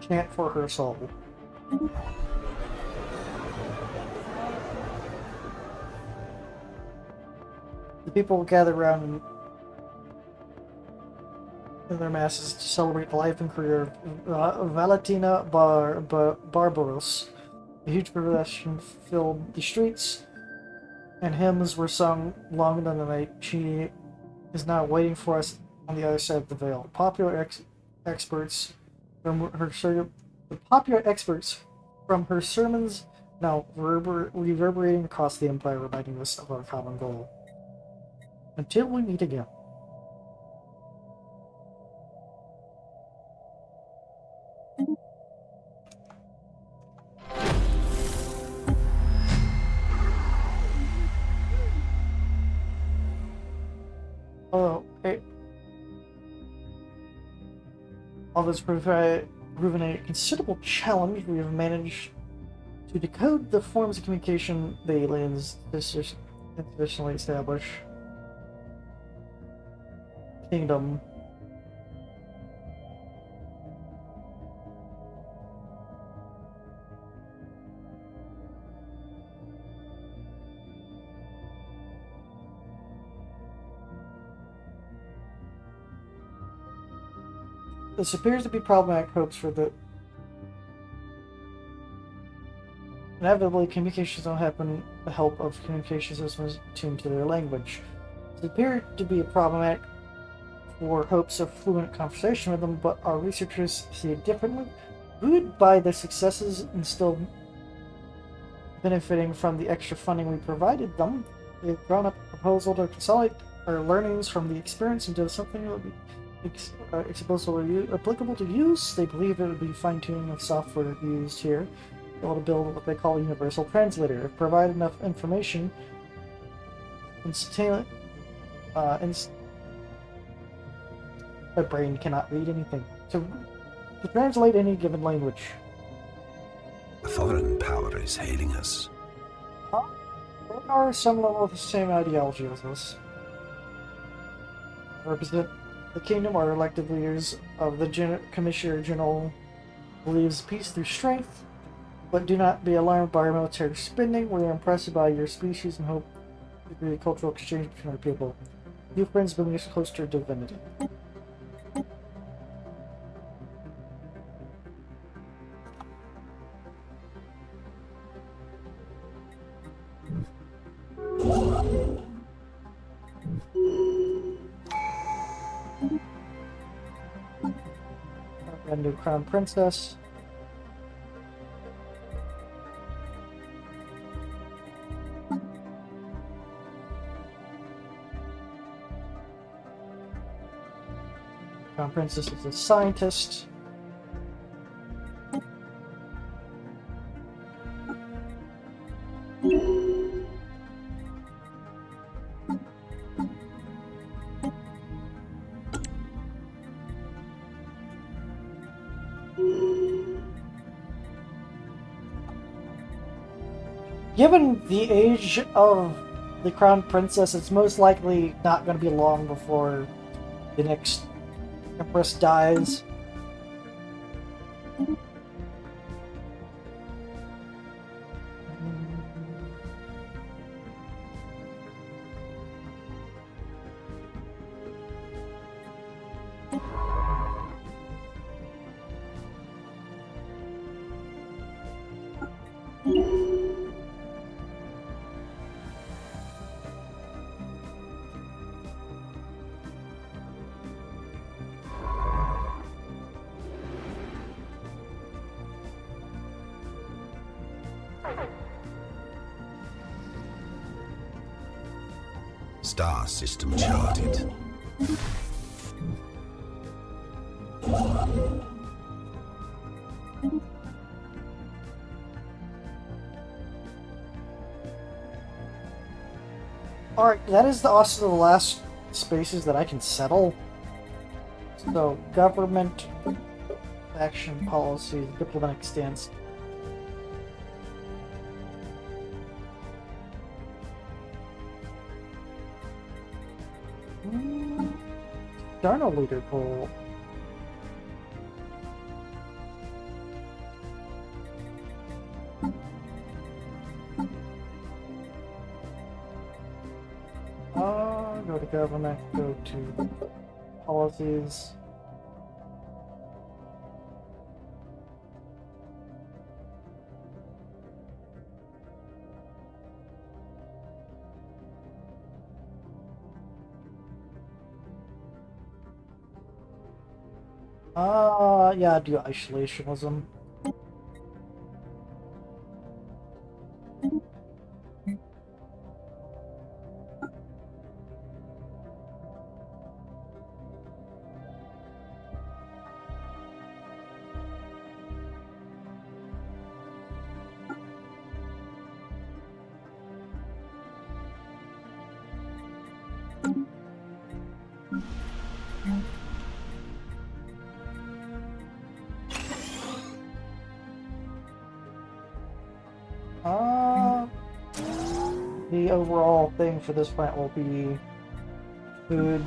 Chant for her soul. The people will gather around in their masses to celebrate the life and career of Valentina Barbaros. A huge procession filled the streets, and hymns were sung long into the night. She is now waiting for us on the other side of the veil. Experts from her sermons now reverberating across the empire, reminding us of our common goal. Until we meet again. Although it's proven a considerable challenge, we have managed to decode the forms of communication the aliens traditionally establish. Kingdom. This appears to be problematic hopes for the... Inevitably, communications don't happen with the help of communication systems tuned to their language. It appears to be problematic for hopes of fluent conversation with them, but our researchers see it differently. Buoyed by the successes and still benefiting from the extra funding we provided them, they've drawn up a proposal to consolidate our learnings from the experience into something that would be applicable to use. They believe it would be fine-tuning of software used here, able to build what they call a universal translator. If provide enough information, my brain cannot read anything. To translate any given language. A foreign power is hailing us. They are some level of the same ideology as us. Represent the kingdom are elected leaders of the Commissioner General believes peace through strength, but do not be alarmed by our military spending. We are impressed by your species and hope to degree of cultural exchange between our people. New friends bring us closer to divinity. Our new crown princess. Crown Princess is a scientist. Given the age of the Crown Princess, it's most likely not going to be long before the next Empress dies. Star system charted. Alright, that is also the last spaces that I can settle. So, government, action policy, diplomatic stance. Darno leader pool. Go to government, go to policies. Yeah, do isolationism. The overall thing for this plant will be food.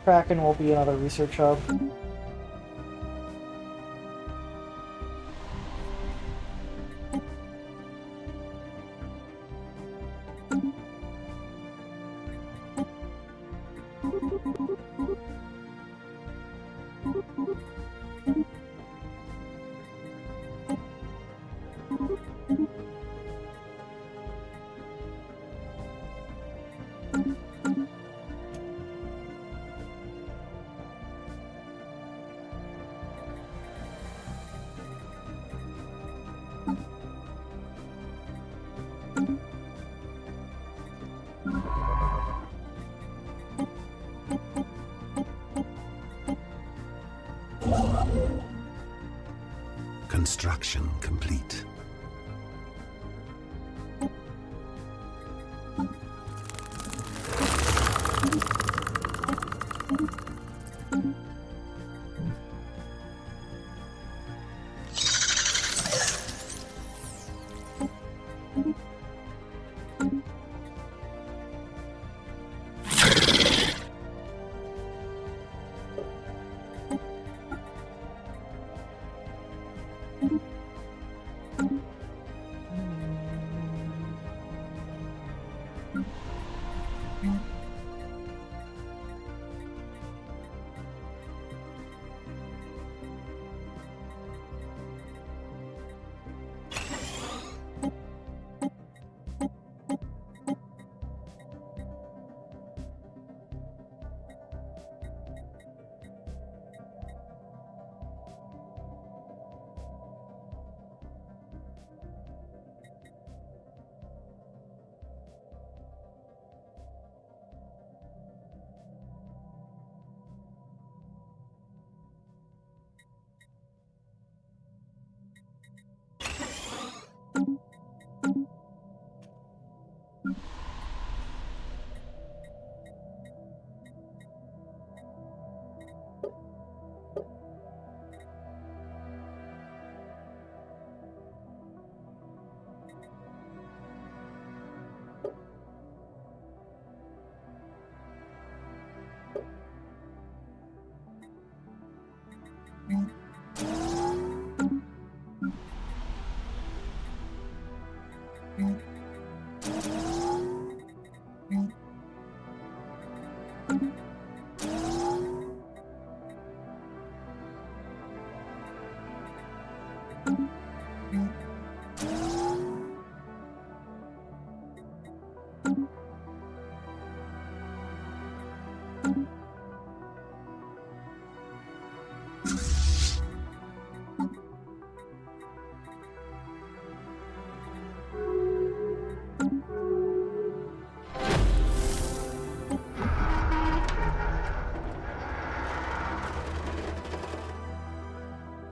Kraken will be another research hub. Construction complete.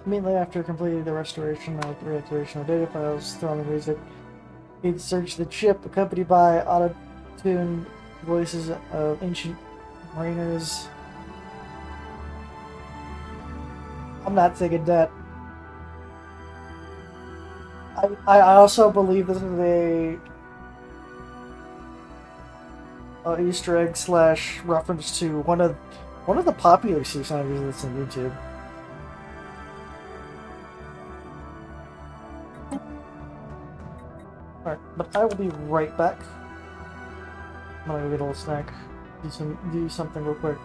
Immediately after completing the restoration of data files thrown on the music, he'd search the ship, accompanied by auto-tuned voices of ancient mariners. I'm not thinking that. I also believe this is a Easter egg / reference to one of the popular seasons that's on YouTube. Alright, but I will be right back. I'm gonna go get a little snack. Do something real quick.